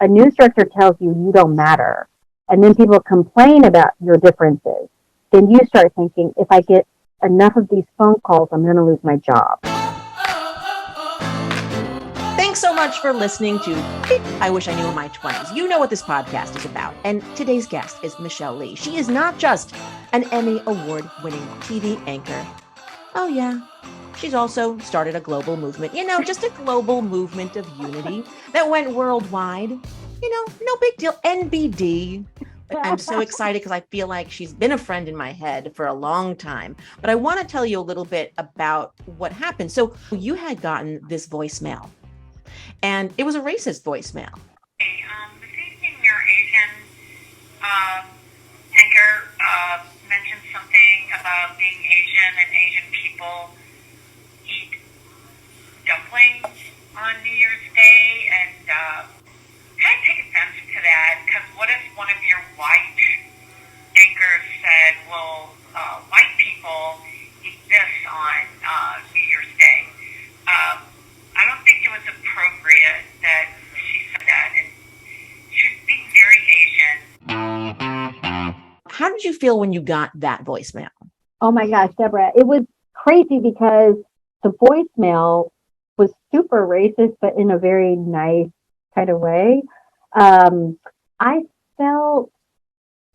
a new instructor tells you you don't matter, and then people complain about your differences, then you start thinking, if I get enough of these phone calls, I'm going to lose my job. Thanks so much for listening to I Wish I Knew in My 20s. You know what this podcast is about. And today's guest is Michelle Lee. She is not just an Emmy Award-winning TV anchor. Oh, yeah. She's also started a global movement, just a global movement of unity that went worldwide. No big deal. NBD. But I'm so excited because I feel like she's been a friend in my head for a long time. But I want to tell you a little bit about what happened. So you had gotten this voicemail, and it was a racist voicemail. This evening, your Asian anchor mentioned something about being Asian and Asian people eat dumplings on New Year's Day, and kind of take offense to that, because what if one of your white anchors said, well, white people eat this on New Year's Day? I don't think it was appropriate that she said that, and she was being very Asian. How did you feel when you got that voicemail? Oh my gosh, Debra, it was crazy because the voicemail was super racist, but in a very nice kind of way. I felt,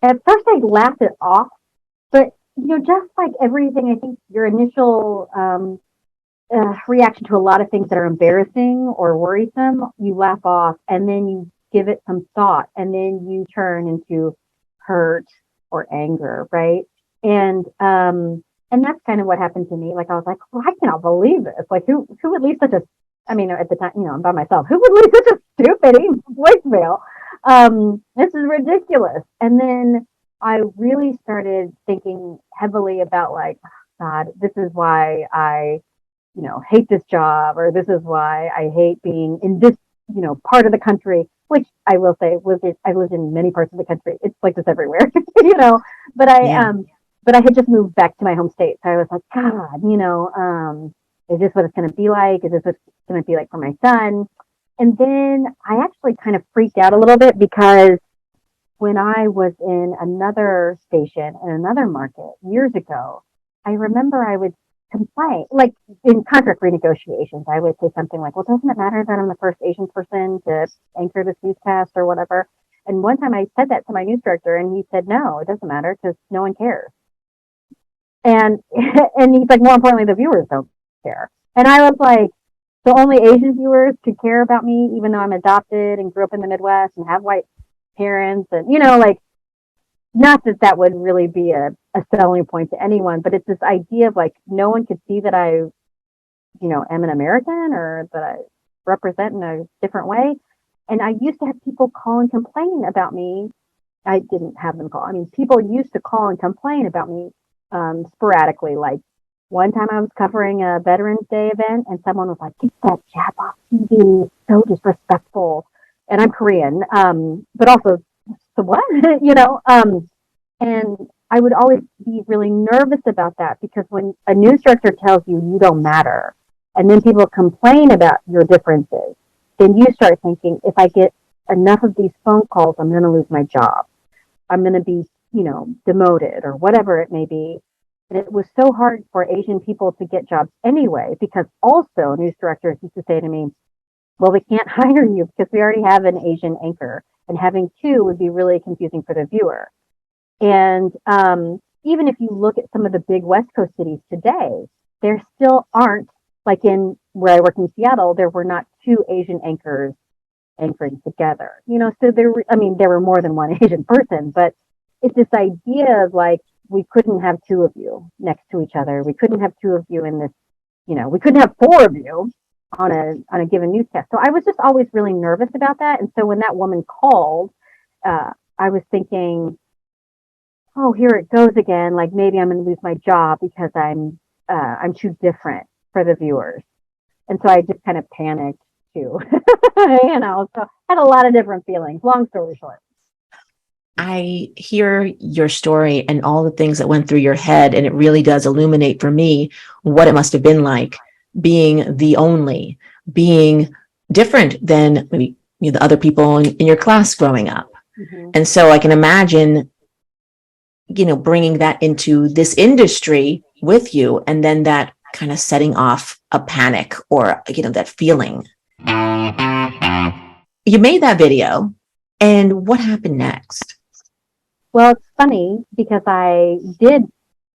at first I laughed it off, but just like everything, I think your initial reaction to a lot of things that are embarrassing or worrisome, you laugh off, and then you give it some thought, and then you turn into hurt or anger, right? And that's kind of what happened to me. Like, I was like, well, I cannot believe this. Like, who would leave such a, at the time, I'm by myself. Who would leave such a stupid voicemail? This is ridiculous. And then I really started thinking heavily about, like, God, this is why I, hate this job, or this is why I hate being in this, part of the country, which I will say I lived in many parts of the country. It's like this everywhere, but but I had just moved back to my home state. So I was like, God, is this what it's going to be like? Is this what it's going to be like for my son? And then I actually kind of freaked out a little bit, because when I was in another station in another market years ago, I remember I would complain, like in contract renegotiations, I would say something like, well, doesn't it matter that I'm the first Asian person to anchor this newscast or whatever? And one time I said that to my news director, and he said, no, it doesn't matter, because no one cares. And he's like, more importantly, the viewers don't care. And I was like, so only Asian viewers could care about me, even though I'm adopted and grew up in the Midwest and have white parents, and not that would really be a selling point to anyone, but it's this idea of, like, no one could see that I, am an American, or that I represent in a different way. And I used to have people call and complain about me. I didn't have them call. People used to call and complain about me sporadically. Like, one time I was covering a Veterans Day event, and someone was like, get that jab off TV, so disrespectful. And I'm Korean, but also, so what? And I would always be really nervous about that, because when a news director tells you you don't matter, and then people complain about your differences, then you start thinking, if I get enough of these phone calls, I'm going to lose my job. I'm going to be, demoted, or whatever it may be. And it was so hard for Asian people to get jobs anyway, because also news directors used to say to me, well, we can't hire you because we already have an Asian anchor, and having two would be really confusing for the viewer. And even if you look at some of the big West Coast cities today, there still aren't, like in where I work in Seattle, there were not two Asian anchors anchoring together. So there were more than one Asian person, but it's this idea of, like, we couldn't have two of you next to each other. We couldn't have two of you in this, we couldn't have four of you on a given newscast. So I was just always really nervous about that. And so when that woman called, I was thinking, oh, here it goes again. Like, maybe I'm going to lose my job because I'm too different for the viewers. And so I just kind of panicked too, so I had a lot of different feelings. Long story short. I hear your story and all the things that went through your head, and it really does illuminate for me what it must have been like being the only, being different than maybe the other people in your class growing up. Mhm. And so I can imagine, bringing that into this industry with you, and then that kind of setting off a panic or, that feeling. You made that video, and what happened next? Well, it's funny because I did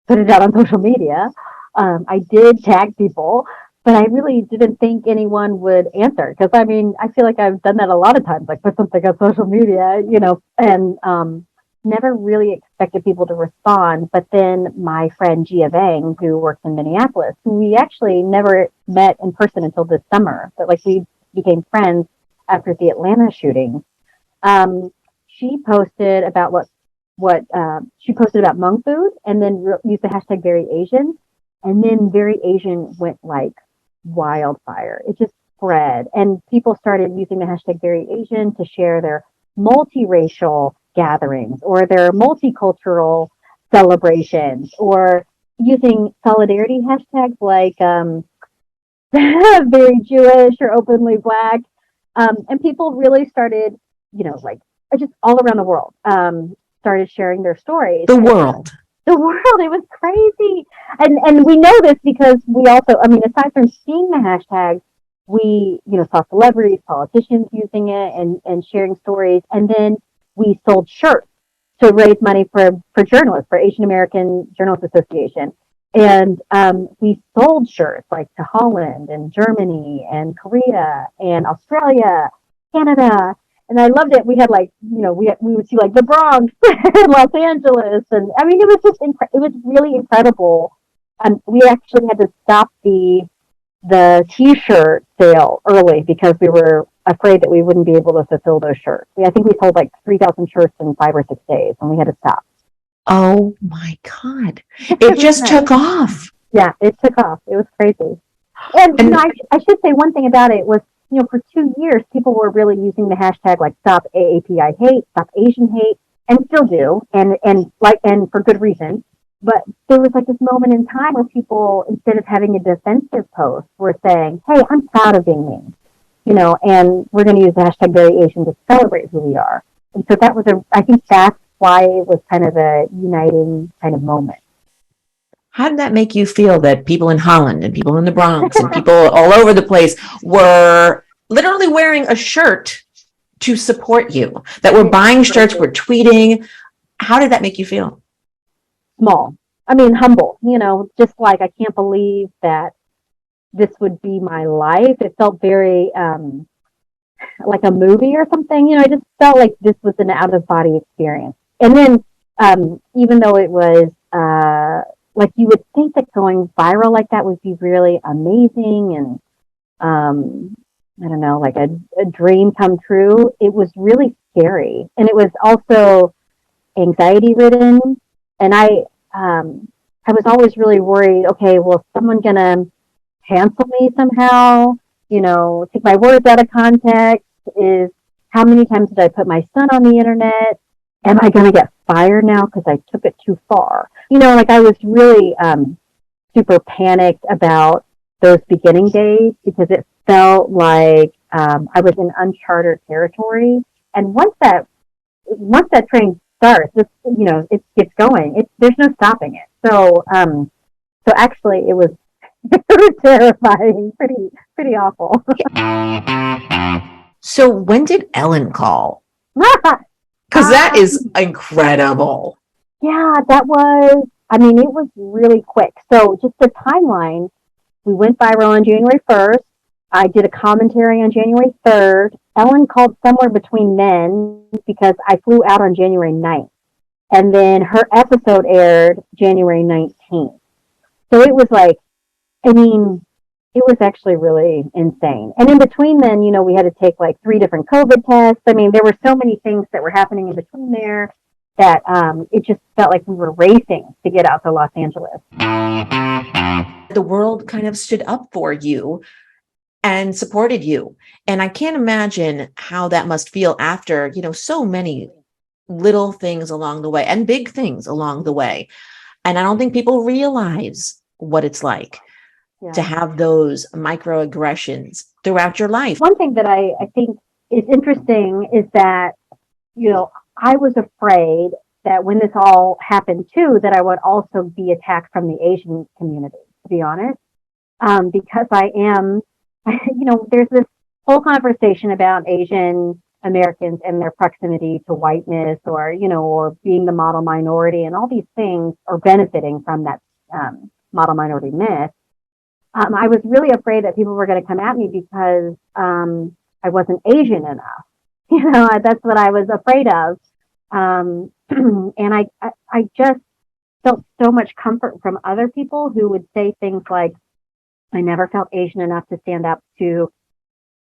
put it out on social media. I did tag people, but I really didn't think anyone would answer because I mean, I feel like I've done that a lot of times, like put something on social media, and never really expected people to respond. But then my friend Gia Vang, who works in Minneapolis, who we actually never met in person until this summer, but like we became friends after the Atlanta shooting. She posted about what she posted about Hmong food, and then used the hashtag Very Asian, and then Very Asian went like wildfire. It just spread, and people started using the hashtag Very Asian to share their multiracial gatherings or their multicultural celebrations, or using solidarity hashtags like very Jewish or openly Black, and people really started, like just all around the world. Started sharing their stories. The world. The world. It was crazy. And we know this because we also, I mean, aside from seeing the hashtags, we, saw celebrities, politicians using it and sharing stories. And then we sold shirts to raise money for journalists, for Asian American Journalists Association. And we sold shirts like to Holland and Germany and Korea and Australia, Canada. And I loved it. We had like, we would see like the Bronx and Los Angeles. And I mean, it was just, it was really incredible. We actually had to stop the t-shirt sale early because we were afraid that we wouldn't be able to fulfill those shirts. I think we sold like 3,000 shirts in 5 or 6 days, and we had to stop. Oh my God. It just took off. Yeah, it took off. It was crazy. And I should say one thing about it was, for 2 years, people were really using the hashtag like Stop AAPI Hate, Stop Asian Hate, and still do, and for good reason. But there was like this moment in time where people, instead of having a defensive post, were saying, "Hey, I'm proud of being me," and we're going to use the hashtag Very Asian to celebrate who we are. And so that was I think that's why it was kind of a uniting kind of moment. How did that make you feel that people in Holland and people in the Bronx and people all over the place were literally wearing a shirt to support you, that were buying shirts, were tweeting? How did that make you feel? Small. I mean, humble, just like, I can't believe that this would be my life. It felt very like a movie or something. I just felt like this was an out-of-body experience. And then even though it was like, you would think that going viral like that would be really amazing and I don't know, like a dream come true. It was really scary, and it was also anxiety ridden. And I was always really worried. Okay, well, is someone gonna cancel me somehow? Take my words out of context. Is how many times did I put my son on the internet? Am I gonna get fired now because I took it too far? Like, I was really super panicked about those beginning days because it felt like I was in uncharted territory. And once that train starts, it gets going. There's no stopping it. So actually, it was terrifying, pretty awful. So when did Ellen call? Because that is incredible. Yeah, that was. I mean, it was really quick. So just the timeline. We went viral on January 1st. I did a commentary on January 3rd. Ellen called somewhere between then because I flew out on January 9th. And then her episode aired January 19th. So it was like, I mean, it was actually really insane. And in between then, we had to take like 3 different COVID tests. I mean, there were so many things that were happening in between there that it just felt like we were racing to get out to Los Angeles. The world kind of stood up for you and supported you. And I can't imagine how that must feel after, so many little things along the way and big things along the way. And I don't think people realize what it's like to have those microaggressions throughout your life. One thing that I think it's interesting is that, I was afraid that when this all happened too, that I would also be attacked from the Asian community, to be honest, because I am, there's this whole conversation about Asian Americans and their proximity to whiteness, or being the model minority, and all these things, or benefiting from that model minority myth. I was really afraid that people were going to come at me because I wasn't Asian enough. That's what I was afraid of. And I just felt so much comfort from other people who would say things like, I never felt Asian enough to stand up to,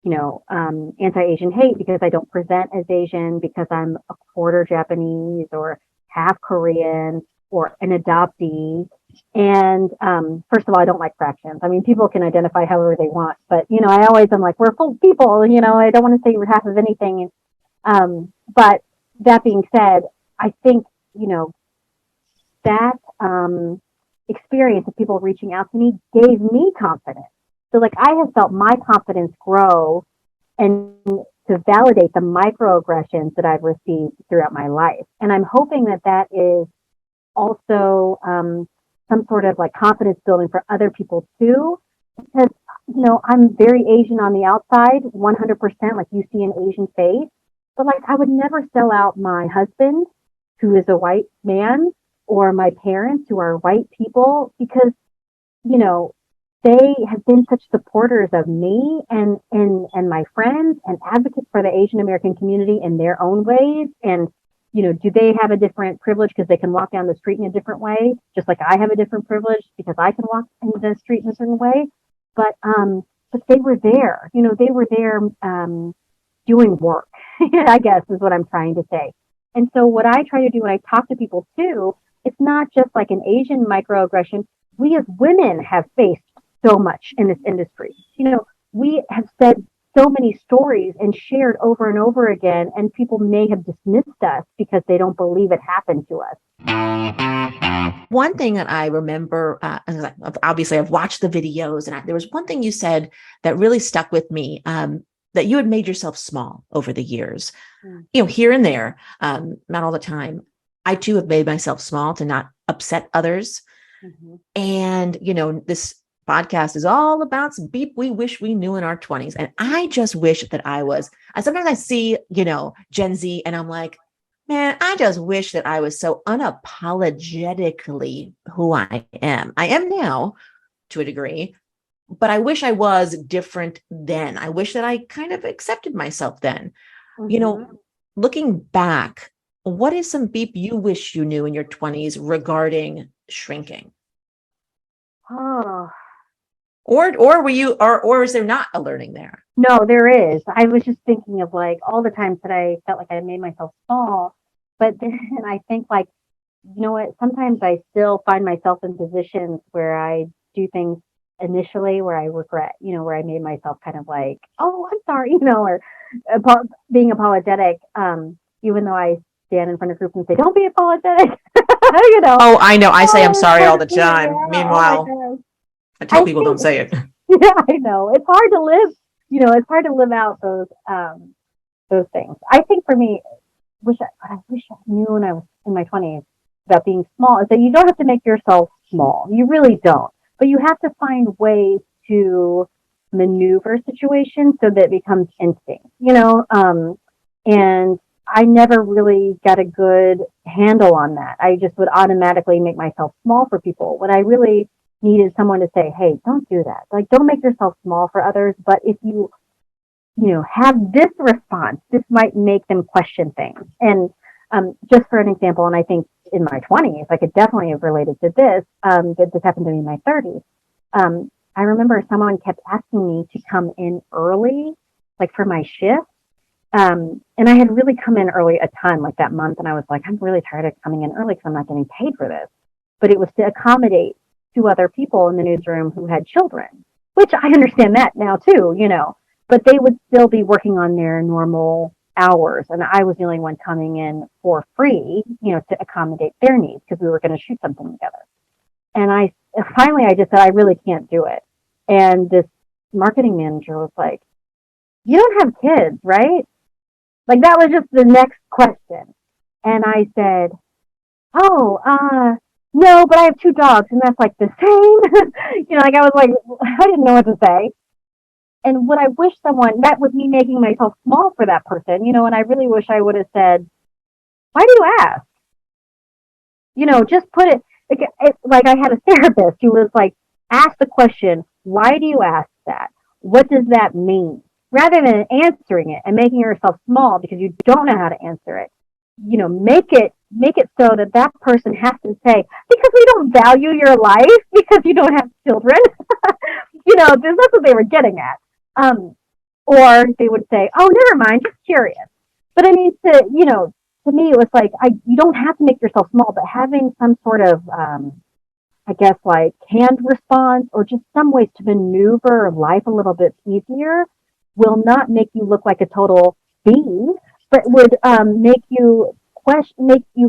anti-Asian hate because I don't present as Asian, because I'm a quarter Japanese or half Korean or an adoptee. And first of all, I don't like fractions. I mean, people can identify however they want, but I always am like, we're full people. I don't want to say we're half of anything. But that being said, I think that experience of people reaching out to me gave me confidence. So like I have felt my confidence grow, and to validate the microaggressions that I've received throughout my life. And I'm hoping that that is also some sort of like confidence building for other people too, because I'm very Asian on the outside, 100%, like you see an Asian face, but like I would never sell out my husband, who is a white man, or my parents, who are white people, because they have been such supporters of me and my friends, and advocates for the Asian American community in their own ways. And do they have a different privilege because they can walk down the street in a different way, just like I have a different privilege because I can walk in the street in a certain way? But they were there. They were there doing work, I guess is what I'm trying to say. And so what I try to do when I talk to people too, it's not just like an Asian microaggression. We as women have faced so much in this industry. We have said so many stories and shared over and over again, and people may have dismissed us because they don't believe it happened to us. One thing that I remember, obviously I've watched the videos, and there was one thing you said that really stuck with me, that you had made yourself small over the years, here and there, not all the time. I too have made myself small to not upset others. Mm-hmm. And, this podcast is all about some beep we wish we knew in our 20s. And I just wish that sometimes I see, Gen Z, and I'm like, man, I just wish that I was so unapologetically who I am. I am now to a degree, but I wish I was different then. I wish that I kind of accepted myself then. Mm-hmm. Looking back, what is some beep you wish you knew in your 20s regarding shrinking? Oh. Or were you, or is there not a learning there? No, there is. I was just thinking of like all the times that I felt like I made myself small, but then I think like, what? Sometimes I still find myself in positions where I do things initially where I regret, where I made myself kind of like, oh, I'm sorry, or being apologetic, even though I stand in front of groups and say, don't be apologetic. Oh, I know. I say I'm sorry all the time. Yeah, Meanwhile, I tell people don't say it. Yeah, I know. It's hard to live, it's hard to live out those things. I think for me, I wish I knew when I was in my 20s about being small, is that you don't have to make yourself small. You really don't. But you have to find ways to maneuver situations so that it becomes instinct, and I never really got a good handle on that. I just would automatically make myself small for people when I really needed someone to say, hey, don't do that. Like, don't make yourself small for others. But if you have this response, this might make them question things. And just for an example, and I think in my 20s, I could definitely have related to this, that this happened to me in my 30s. I remember someone kept asking me to come in early, like for my shift. And I had really come in early a ton, like that month. And I was like, I'm really tired of coming in early because I'm not getting paid for this. But it was to accommodate 2 other people in the newsroom who had children, which I understand that now too, but they would still be working on their normal hours. And I was the only one coming in for free, to accommodate their needs because we were going to shoot something together. And I just said, I really can't do it. And this marketing manager was like, you don't have kids, right? Like that was just the next question. And I said, oh, no, but I have two dogs and that's like the same. Like I was like, I didn't know what to say. And what I wish that was me making myself small for that person, and I really wish I would have said, why do you ask? Just put like I had a therapist who was like, ask the question, why do you ask that? What does that mean? Rather than answering it and making yourself small because you don't know how to answer it, make it so that person has to say, because we don't value your life because you don't have children. That's what they were getting at. Or they would say, oh, never mind, just curious. But I mean, to me, it was like, you don't have to make yourself small, but having some sort of, I guess, like canned response or just some ways to maneuver life a little bit easier will not make you look like a total being, but would make you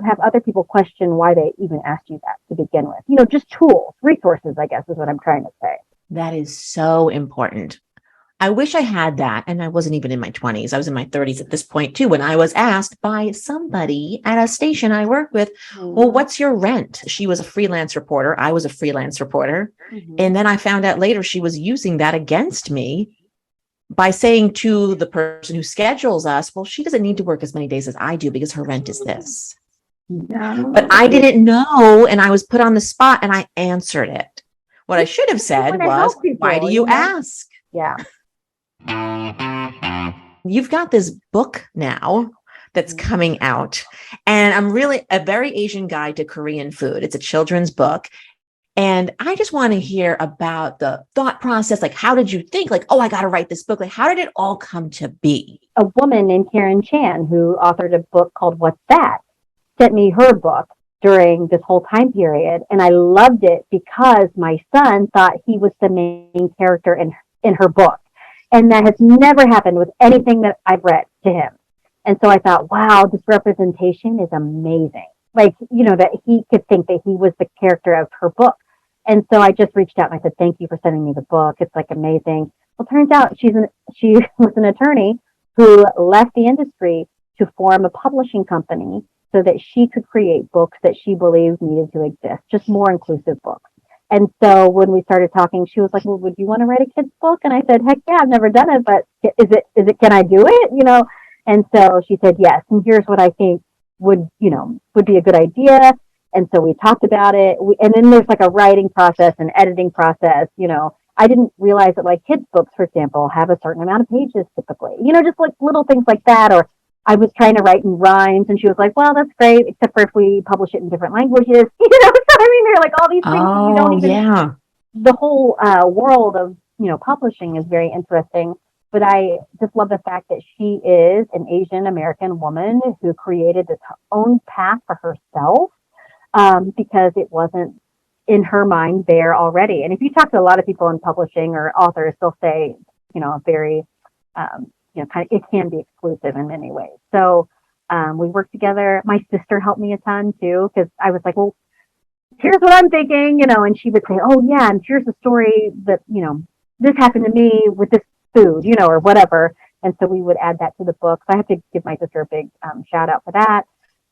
have other people question why they even asked you that to begin with. Just tools, resources, I guess, is what I'm trying to say. That is so important. I wish I had that. And I wasn't even in my 20s. I was in my 30s at this point too, when I was asked by somebody at a station I work with, well, what's your rent? She was a freelance reporter. I was a freelance reporter. Mm-hmm. And then I found out later she was using that against me by saying to the person who schedules us, well, she doesn't need to work as many days as I do because her rent is this. No. But I didn't know. And I was put on the spot and I answered it. What I should have said was, why do you ask? Yeah. You've got this book now that's coming out, and I'm really a very Asian guide to Korean food. It's a children's book. And I just want to hear about the thought process. Like, how did you think, like, oh, I got to write this book? Like, how did it all come to be? A woman named Karen Chan, who authored a book called What's That, sent me her book during this whole time period. And I loved it because my son thought he was the main character in her book. And that has never happened with anything that I've read to him. And so I thought, wow, this representation is amazing. Like, that he could think that he was the character of her book. And so I just reached out and I said, thank you for sending me the book. It's like amazing. Well, turns out she was an attorney who left the industry to form a publishing company so that she could create books that she believed needed to exist, just more inclusive books. And so when we started talking, she was like, well, would you want to write a kid's book? And I said, heck yeah, I've never done it, but can I do it? And so she said, yes. And here's what I think would be a good idea. And so we talked about it. And then there's like a writing process and editing process. I didn't realize that like kids' books, for example, have a certain amount of pages typically, just like little things like that. Or I was trying to write in rhymes and she was like, well, that's great, except for if we publish it in different languages. So I mean, there are like all these things that you don't even, the whole world of, publishing is very interesting. But I just love the fact that she is an Asian American woman who created this own path for herself because it wasn't in her mind there already. And if you talk to a lot of people in publishing or authors, they'll say, very, it can be exclusive in many ways. So we worked together. My sister helped me a ton too, because I was like, well, here's what I'm thinking, and she would say, oh yeah, and here's a story that, this happened to me with this food, or whatever. And so we would add that to the book. So I have to give my sister a big shout out for that.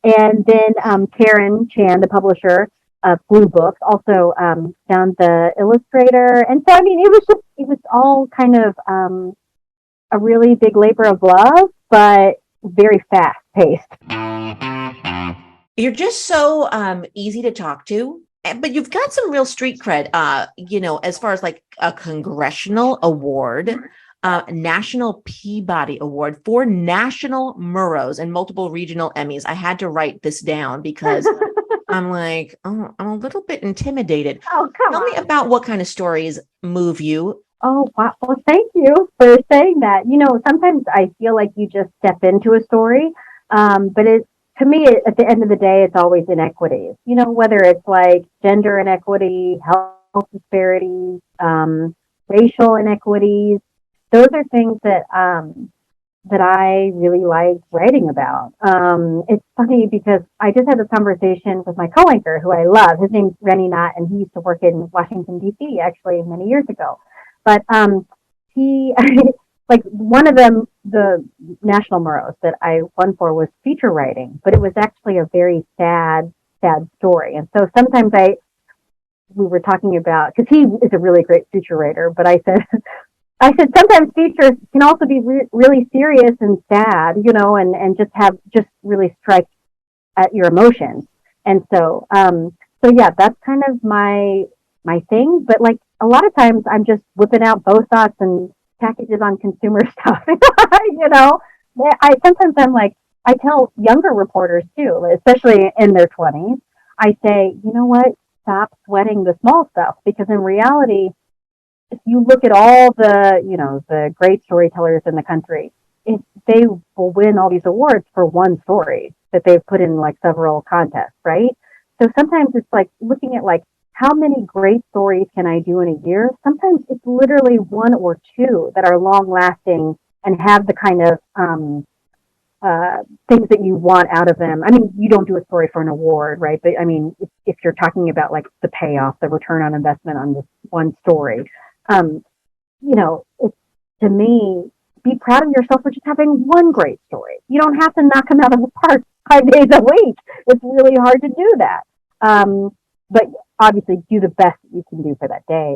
And then Karen Chan, the publisher of Blue Books, also found the illustrator. And so, I mean, it was all kind of a really big labor of love, but very fast paced. You're just so easy to talk to, but you've got some real street cred, as far as like a congressional award, National Peabody Award, 4 national Murrows, and multiple regional Emmys. I had to write this down because I'm like, oh, I'm a little bit intimidated. Oh, Tell me about what kind of stories move you. Oh, wow. Well, thank you for saying that. Sometimes I feel like you just step into a story, but to me, at the end of the day, it's always inequities, whether it's like gender inequity, health disparities, racial inequities. Those are things that I really like writing about. It's funny because I just had this conversation with my co-anchor who I love. His name's Rennie Knott, and he used to work in Washington, D.C. actually many years ago. But he, like one of the the National Murrows that I won for was feature writing, but it was actually a very sad story. And so sometimes we were talking about, because he is a really great feature writer, but I said, sometimes features can also be really serious and sad, and just really strike at your emotions. And so yeah, that's kind of my thing. But like a lot of times I'm just whipping out both thoughts and packages on consumer stuff. Sometimes I'm like, I tell younger reporters too, especially in their 20s, I say, you know what, stop sweating the small stuff, because in reality, if you look at all the great storytellers in the country, they will win all these awards for one story that they've put in like several contests, right? So sometimes it's like looking at like, how many great stories can I do in a year? Sometimes it's literally one or two that are long lasting and have the kind of things that you want out of them. I mean, you don't do a story for an award, right? But I mean, if you're talking about like the payoff, the return on investment on this one story, it's, to me, be proud of yourself for just having one great story. You don't have to knock them out of the park 5 days a week. It's really hard to do that. But obviously do the best that you can do for that day.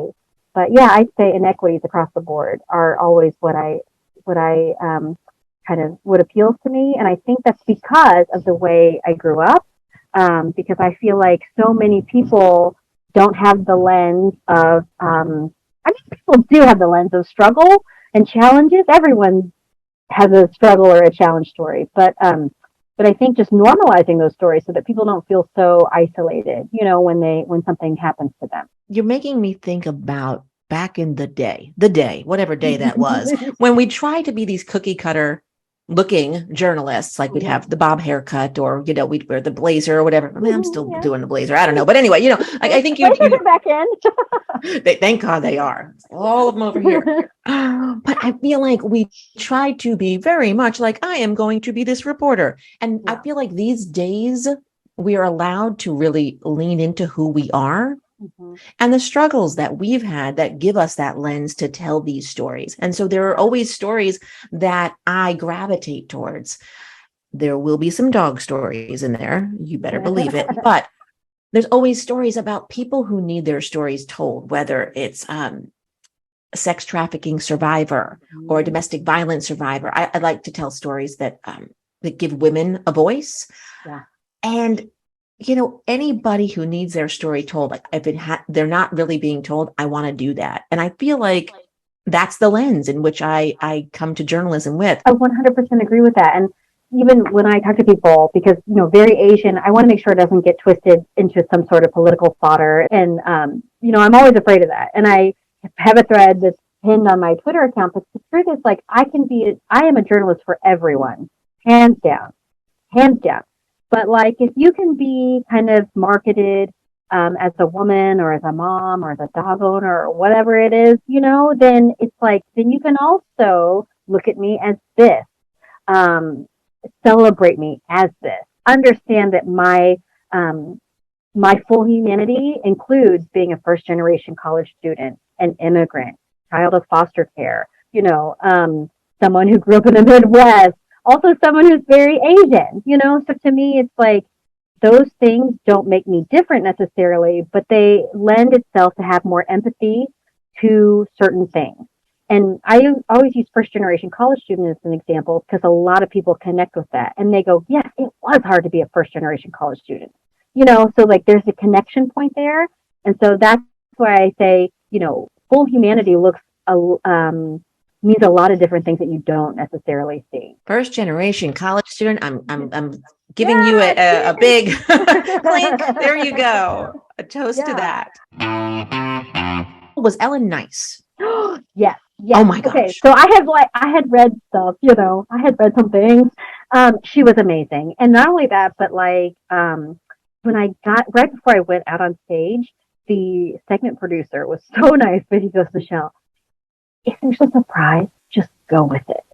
But yeah, I'd say inequities across the board are always what appeals to me. And I think that's because of the way I grew up. Because I feel like so many people don't have the lens of, people do have the lens of struggle and challenges. Everyone has a struggle or a challenge story, but I think just normalizing those stories so that people don't feel so isolated, when something happens to them. You're making me think about back in the day, whatever day that was, when we tried to be these cookie cutter looking journalists, like we'd have the bob haircut, or we'd wear the blazer or whatever. I mean, I'm still doing the blazer. I don't know, but anyway, I think you back in. Thank God they are, all of them over here. But I feel like we try to be very much like, I am going to be this reporter, and I feel like these days we are allowed to really lean into who we are. Mm-hmm. And the struggles that we've had that give us that lens to tell these stories. And so there are always stories that I gravitate towards. There will be some dog stories in there. You better believe it. But there's always stories about people who need their stories told, whether it's a sex trafficking survivor or a domestic violence survivor. I like to tell stories that give women a voice. Yeah. And anybody who needs their story told, like if they're not really being told, I want to do that. And I feel like that's the lens in which I come to journalism with. I 100% agree with that. And even when I talk to people, because, very Asian, I want to make sure it doesn't get twisted into some sort of political fodder. And, I'm always afraid of that. And I have a thread that's pinned on my Twitter account, but the truth is, like, I am a journalist for everyone, hands down. But like, if you can be kind of marketed as a woman or as a mom or as a dog owner or whatever it is, then it's like, then you can also look at me as this, celebrate me as this, understand that my full humanity includes being a first generation college student, an immigrant, child of foster care, someone who grew up in the Midwest, also someone who's very Asian, so to me, it's like those things don't make me different necessarily, but they lend itself to have more empathy to certain things. And I always use first generation college student as an example because a lot of people connect with that and they go, yes, it was hard to be a first generation college student, so like there's a connection point there. And so that's why I say, full humanity means a lot of different things that you don't necessarily see. First generation college student. I'm giving you a big clink. There you go. A toast to that. Was Ellen nice? Yes. Oh my gosh. Okay. So I had read stuff, I had read some things. She was amazing. And not only that, but like, when I got, right before I went out on stage, the segment producer was so nice, but he goes, Michelle, if there's a surprise, just go with it.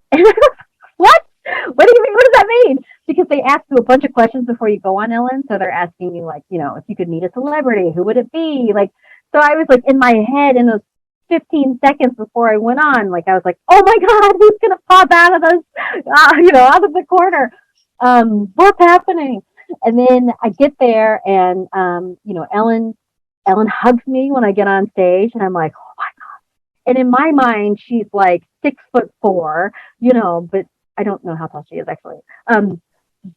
What? What do you mean? What does that mean? Because they ask you a bunch of questions before you go on, Ellen. So they're asking you, like, if you could meet a celebrity, who would it be? Like, so I was like in my head in those 15 seconds before I went on. Like, I was like, oh my God, who's going to pop out of those, out of the corner? What's happening? And then I get there and, Ellen hugs me when I get on stage and I'm like, oh my God. And in my mind, she's like 6'4", but I don't know how tall she is actually.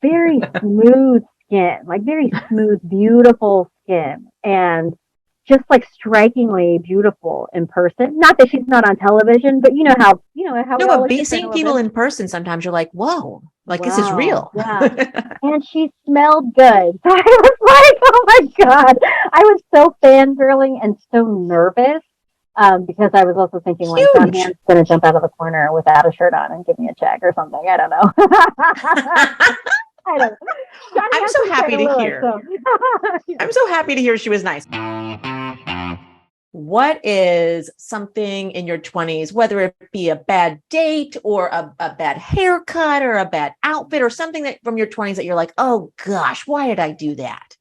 Very smooth skin, like very smooth, beautiful skin. And just like strikingly beautiful in person. Not that she's not on television, but how No, we all but look seeing people in person, sometimes you're like, whoa, like this is wow, real. yeah. And she smelled good. So I was like, oh my God. I was so fangirling and so nervous. Because I was also thinking like John Huge. Hamm's gonna jump out of the corner without a shirt on and give me a check or something. I don't know. I don't know. Johnny I'm so Hamm's happy St. to Louis, hear. so. I'm so happy to hear she was nice. What is something in your 20s, whether it be a bad date or a bad haircut or a bad outfit or something that from your 20s that you're like, oh gosh, why did I do that?